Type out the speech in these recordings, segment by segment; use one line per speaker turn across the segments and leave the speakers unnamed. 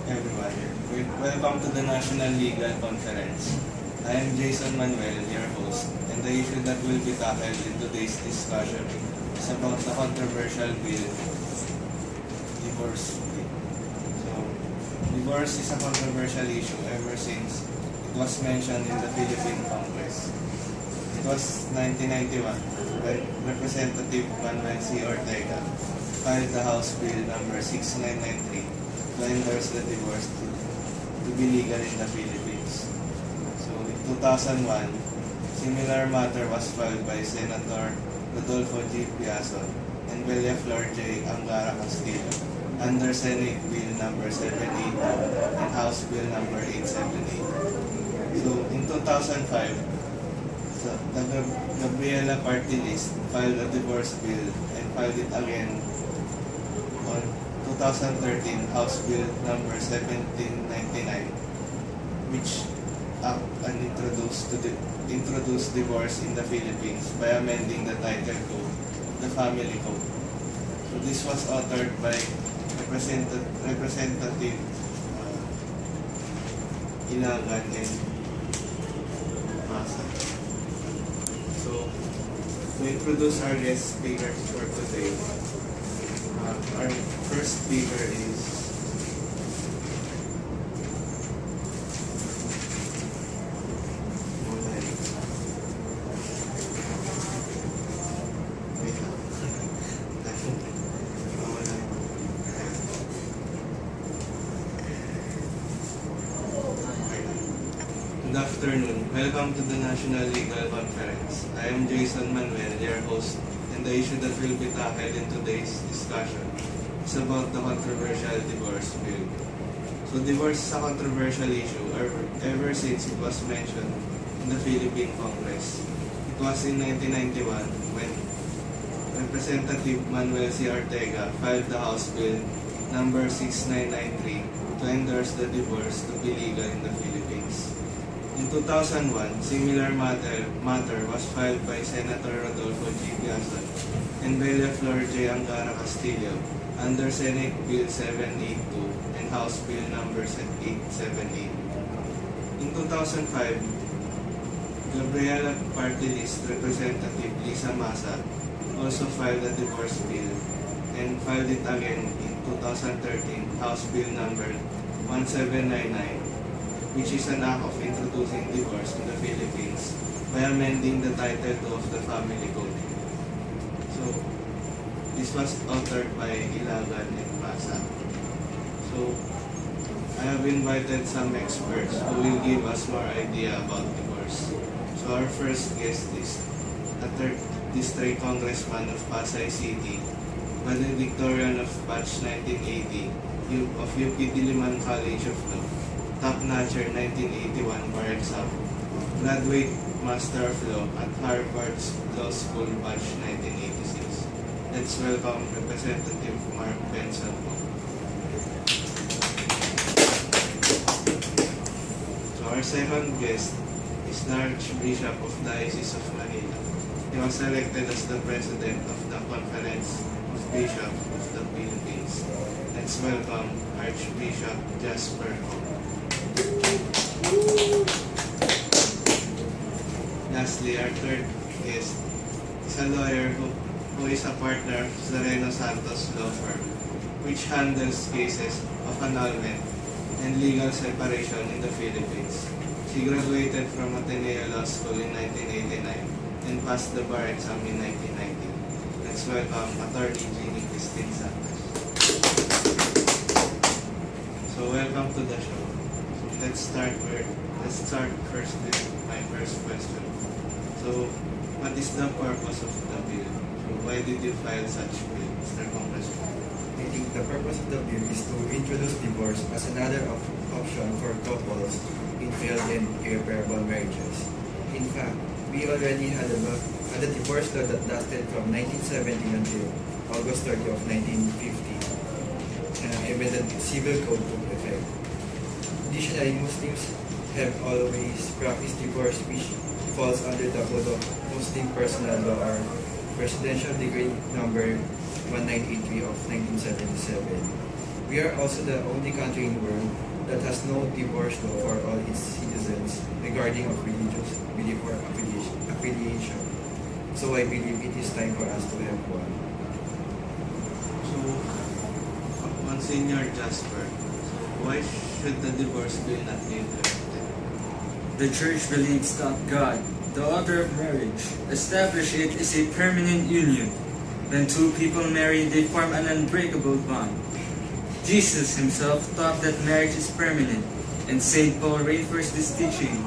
everyone. Welcome to the National Legal Conference. I am Jason Manuel, your host, and the issue that will be tackled in today's discussion is about the controversial bill, divorce bill. So, divorce is a controversial issue ever since it was mentioned in the Philippine Congress. It was 1991 when Representative Manuel C. Ortega filed the House Bill number 6993 to endorse the divorce to be legal in the Philippines. So in 2001, similar matter was filed by Senator Rodolfo G. Piazon and Bella Flor J. Angara Castillo under Senate Bill number 782 and House Bill number 878. So in 2005, the Gabriela Party List filed a divorce bill and filed it again on 2013 House Bill number 1799, which introduced divorce in the Philippines by amending the Title II of the Family Code. So this was authored by Representative Ilagan and Masa. So, to introduce our guest speakers for today, our first speaker is Good afternoon. Welcome to the National Legal Conference. I am Jason Manuel, your host, and the issue that will be tackled in today's discussion is about the controversial divorce bill. So divorce is a controversial issue ever since it was mentioned in the Philippine Congress. It was in 1991 when Representative Manuel C. Ortega filed the House Bill number 6993 to endorse the divorce to be legal in the Philippines. In 2001, similar matter was filed by Senator Rodolfo G. Piazon and Bella Flor J. Angara Castillo under Senate Bill 782 and House Bill number 878. In 2005, Gabriela Party List Representative Lisa Masa also filed a divorce bill and filed it again in 2013 House Bill number 1799, which is an act of introducing divorce in the Philippines by amending the Title II of the Family Code. So, this was authored by Ilagan and Masa. So, I have invited some experts who will give us more idea about divorce. So, our first guest is a 3rd District Congressman of Pasay City, valedictorian of batch 1980 of UP Diliman College of Law, top-notcher 1981 bar exam, graduate Master of Law at Harvard Law School batch 1986. Let's welcome Representative Mark Benson. So our second guest is the Archbishop of Diocese of Manila. He was elected as the President of the Conference of Bishops of the Philippines. Let's welcome Archbishop Jasper Ho. Lastly, our third guest is a lawyer who is a partner of Zareno Santos Law Firm, which handles cases of annulment and legal separation in the Philippines. She graduated from Ateneo Law School in 1989 and passed the bar exam in 1990. Let's welcome Attorney Jeannie Christine Santos. So welcome to the show. Let's start first with my first question. So, what is the purpose of the bill? So, why did you file such bill, Mr. Congressman?
I think the purpose of the bill is to introduce divorce as another option for couples in failed and irreparable marriages. In fact, we already had a divorce law that lasted from 1917 until August 30 of 1950, and when the Civil Code took effect. Additionally, Muslims have always practiced divorce, which falls under the Code of Muslim Personal Law or Presidential Decree number 1983 of 1977. We are also the only country in the world that has no divorce law for all its citizens regarding of religious belief or affiliation. So I believe it is time for us to have one.
So, Monsignor Jasper, why should the divorce bill not be implemented?
The Church believes that God, the author of marriage, established it as a permanent union. When two people marry, they form an unbreakable bond. Jesus himself taught that marriage is permanent, and St. Paul reinforced this teaching.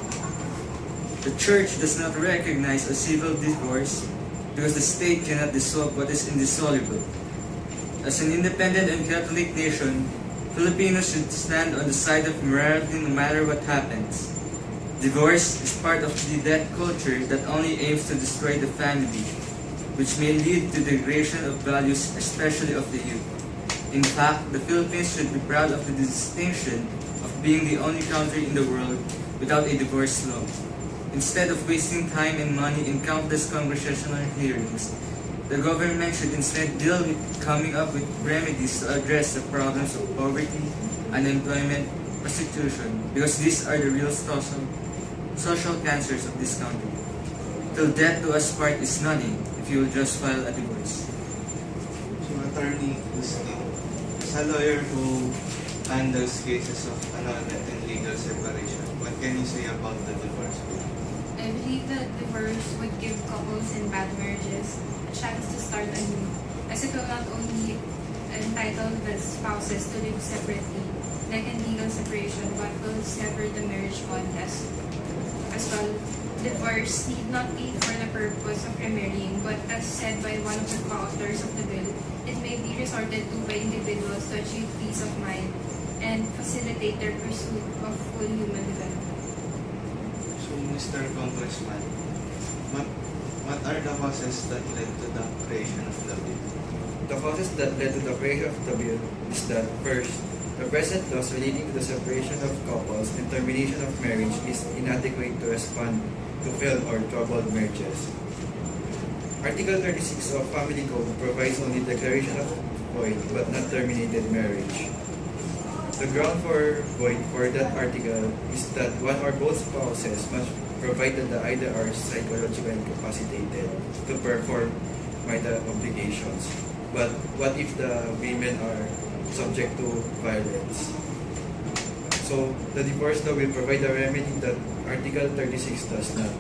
The Church does not recognize a civil divorce because the state cannot dissolve what is indissoluble. As an independent and Catholic nation, Filipinos should stand on the side of morality no matter what happens. Divorce is part of the death culture that only aims to destroy the family, which may lead to degradation of values, especially of the youth. In fact, the Philippines should be proud of the distinction of being the only country in the world without a divorce law. Instead of wasting time and money in countless congressional hearings, the government should instead deal with coming up with remedies to address the problems of poverty, unemployment, prostitution, because these are the real social cancers of this country. Till death do us part is nothing if you will just file a divorce.
So, Attorney Christine, as a lawyer who handles cases of annulment and legal separation, what can you say about the divorce bill?
I believe that divorce would give couples in bad marriages a chance to start anew, as it will not only entitle the spouses to live separately, like in legal separation, but will sever the marriage bond as well. Divorce need not be for the purpose of remarrying, but as said by one of the co-authors of the bill, it may be resorted to by individuals to achieve peace of mind and facilitate their pursuit of full human development.
So, Mr. Congressman, what are the causes that led to the creation of the bill?
The causes that led to the creation of the bill is that, first, the present laws relating to the separation of couples and termination of marriage is inadequate to respond to failed or troubled marriages. Article 36 of Family Code provides only declaration of void but not terminated marriage. The ground for void for that article is that one or both spouses must provide that either are psychologically incapacitated to perform marital obligations. But what if the women are subject to violence? So the divorce law will provide a remedy that Article 36 does not.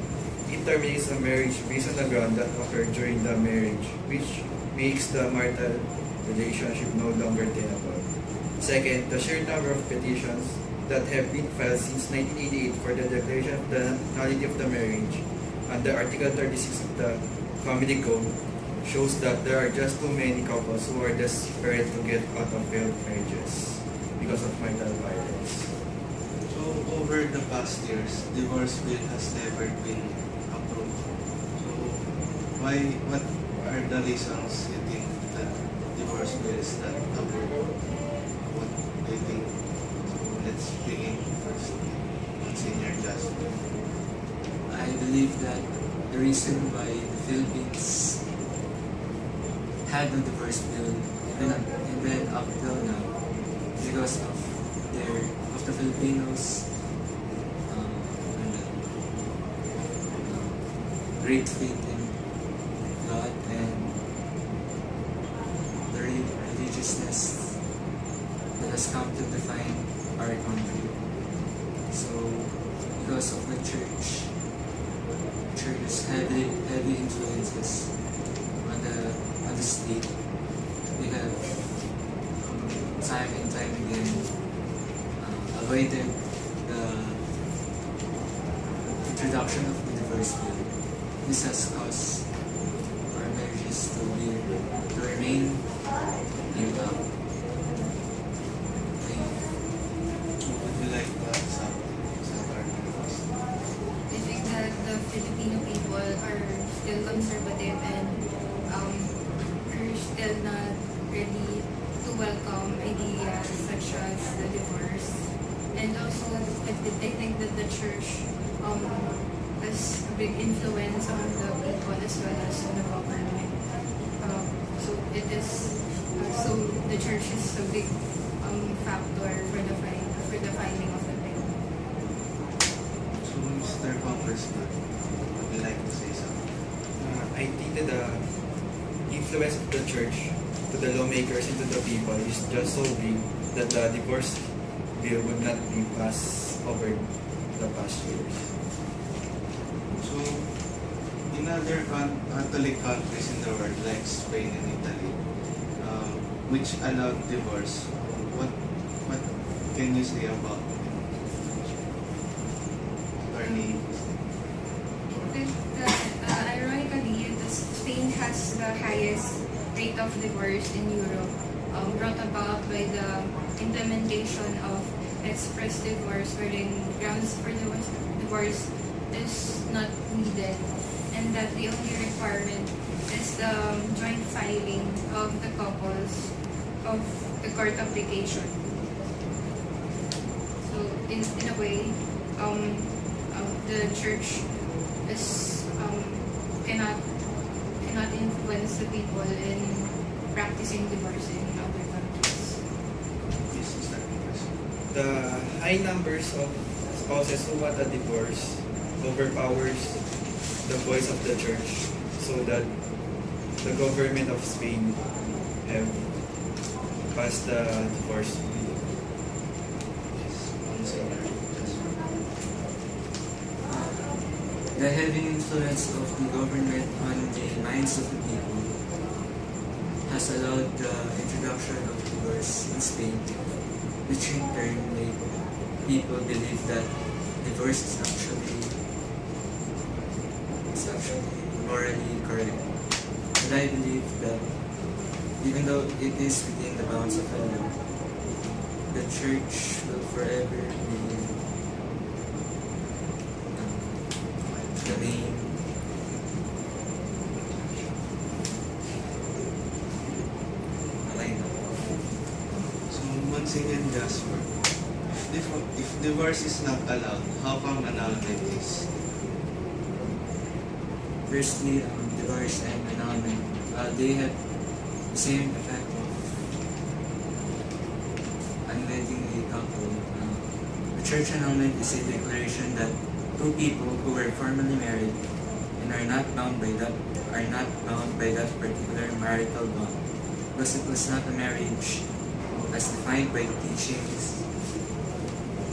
It terminates a marriage based on the ground that occurred during the marriage, which makes the marital relationship no longer tenable. Second, the sheer number of petitions that have been filed since 1988 for the declaration of the nullity of the marriage under Article 36 of the Family Code shows that there are just too many couples who are desperate to get out of failed marriages because of marital violence.
So, over the past years, divorce bill has never been approved. So, what are the reasons you think that divorce bill is not approved? What do you think? Let's begin first. Monsignor Jasper.
I believe that the reason why the Philippines had no divorce bill even up till now is because of the Filipinos great faith in God and the religiousness that has come to define our country. So, because of the church has heavy influences on the state, we have time and time again avoided the introduction of the divorce bill. This has caused our marriages to remain intact.
Would you like to add something?
I think that the Filipino people are still conservative and are still not ready to welcome ideas such as the divorce. And also, I think that the church has a big influence on the people as well as on the government. So the church is a big factor for the
Congressman, would you like to say something?
I think that the influence of the church to the lawmakers and to the people is just so big that the divorce bill would not be passed over the past years.
So, in other Catholic countries in the world, like Spain and Italy, which allowed divorce, what can you say about it? Attorney?
Ironically, Spain has the highest rate of divorce in Europe, brought about by the implementation of express divorce, wherein grounds for divorce is not needed, and that the only requirement is the joint filing of the couples of the court application. So, in a way, the church is cannot influence the people in practicing divorce in other countries.
This is the question.
The high numbers of spouses who want a divorce overpowers the voice of the church, so that the government of Spain have passed the divorce bill.
Monsignor.
The heavy influence of the government on the minds of the people has allowed the introduction of divorce in Spain, which in turn made people believe that divorce is actually morally correct. But I believe that even though it is within the bounds of the law, the church will forever be the main line.
So, Monsignor Jasper, if divorce is not allowed, how come annulment is?
Firstly, divorce and annulment, they have the same effect of annullating a couple. The church annulment is a declaration that two people who were formerly married and are not bound by that particular marital bond, because it was not a marriage as defined by the teachings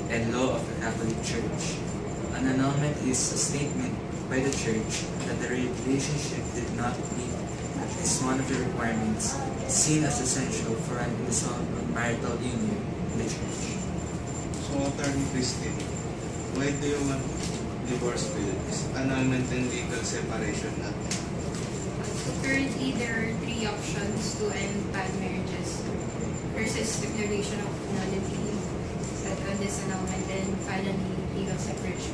and law of the Catholic Church. An annulment is a statement by the Church that the relationship did not meet at least one of the requirements seen as essential for an indissoluble marital union in the Church.
So, Attorney Christine, why do you want divorce bill? Is annulment and legal separation not?
Currently, there are three options to end bad marriages. First is declaration of nullity, second disannulment, and finally legal separation.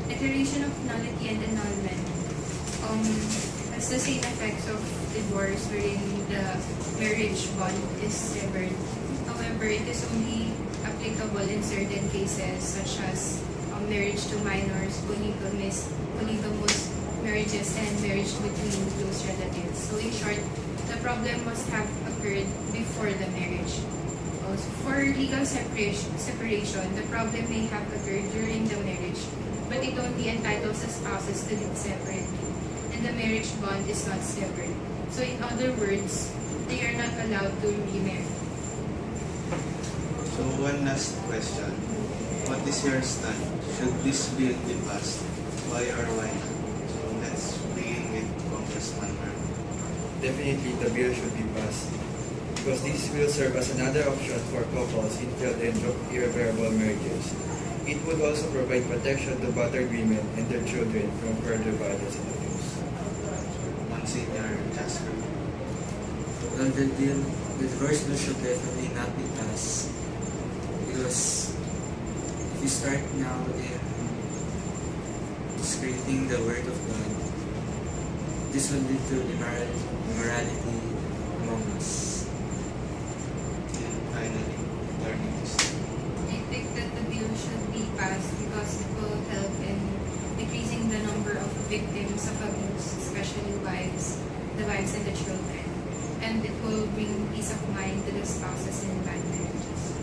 Declaration of nullity and annulment has the same effects of divorce, wherein the marriage bond is severed. However, it is only applicable in certain cases, such as marriage to minors, polygamous marriages, and marriage between close relatives. So in short, the problem must have occurred before the marriage. Also, for legal separation, the problem may have occurred during the marriage, but it only entitles the spouses to live separately, and the marriage bond is not severed. So in other words, they are not allowed to remarry.
So, one last question. What is your stand? Should this bill be passed? Why or why not? So, let's begin with Congressman Merv.
Definitely the bill should be passed, because this will serve as another option for couples in failed and irreparable marriages. It would also provide protection to battered women and their children from further violence and abuse.
Monsignor Jasper.
Well, the divorce bill should definitely not be passed, because if you start now in discrediting the word of God, this will lead to immorality among us.
And finally, Attorney Christine.
I think that the bill should be passed because it will help in decreasing the number of victims of abuse, especially the wives and the children. And it will bring peace of mind to the spouses in bad marriages.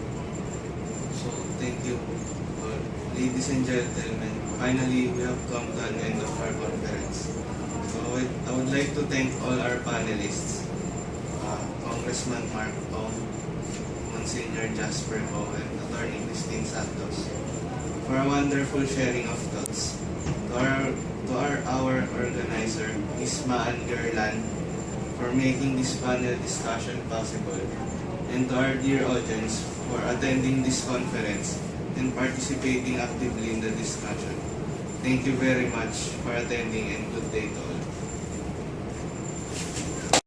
So, thank you you, ladies and gentlemen. Finally, we have come to an end of our conference. So I would like to thank all our panelists, Congressman Mark Tong, Monsignor Jasper Ho, and Attorney Christine Santos, for a wonderful sharing of thoughts. To our organizer, Ms. Maan Gerlan, for making this panel discussion possible, and to our dear audience for attending this conference and participating actively in the discussion. Thank you very much for attending, and good day to all.